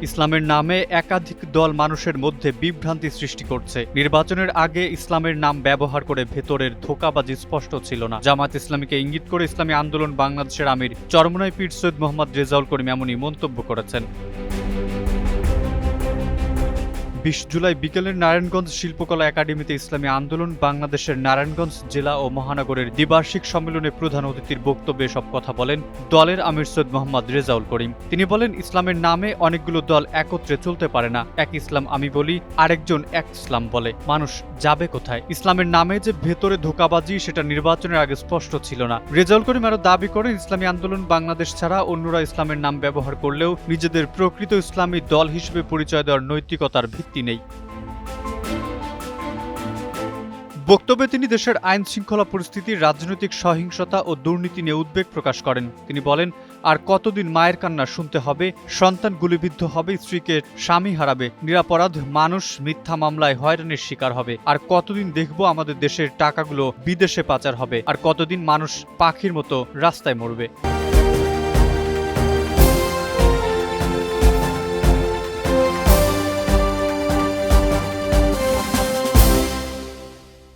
ইসলামের নামে একাধিক দল মানুষের মধ্যে বিভ্রান্তি সৃষ্টি করছে। নির্বাচনের আগে ইসলামের নাম ব্যবহার করে ভেতরের ধোঁকাবাজি স্পষ্ট ছিল না। জামায়াত ইসলামীকে ইঙ্গিত করে ইসলামী আন্দোলন বাংলাদেশের আমির চরমোনাই পীর সৈয়দ মোহাম্মদ রেজাউল করিম এমনই মন্তব্য করেছেন। 20 জুলাই বিকেলের নারায়ণগঞ্জ শিল্পকলা একাডেমিতে ইসলামী আন্দোলন বাংলাদেশের নারায়ণগঞ্জ জেলা ও মহানগরের দ্বিবার্ষিক সম্মেলনে প্রধান অতিথির বক্তব্যে সব কথা বলেন দলের আমির সৈয়দ মোহাম্মদ রেজাউল করিম। তিনি বলেন, ইসলামের নামে অনেকগুলো দল একত্রে চলতে পারে না। এক ইসলাম আমি বলি, আরেকজন এক ইসলাম বলে। মানুষ যাবে কোথায়? ইসলামের নামে যে ভেতরে ধোঁকাবাজি, সেটা নির্বাচনের আগে স্পষ্ট ছিল না। রেজাউল করিম আরো দাবি করেন, ইসলামী আন্দোলন বাংলাদেশ ছাড়া অন্যরা ইসলামের নাম ব্যবহার করলেও নিজেদের প্রকৃত ইসলামী দল হিসেবে পরিচয় দেওয়ার নৈতিকতার ভিত্তি নেই। বক্তব্যে তিনি দেশের আইন শৃঙ্খলা পরিস্থিতি, রাজনৈতিক সহিংসতা ও দুর্নীতি নিয়ে উদ্বেগ প্রকাশ করেন। তিনি বলেন, আর কতদিন মায়ের কান্না শুনতে হবে? সন্তান গুলিবিদ্ধ হবে, স্ত্রীকে স্বামী হারাবে, নিরাপরাধ মানুষ মিথ্যা মামলায় হয়রানির শিকার হবে। আর কতদিন দেখব আমাদের দেশের টাকাগুলো বিদেশে পাচার হবে? আর কতদিন মানুষ পাখির মতো রাস্তায় মরবে?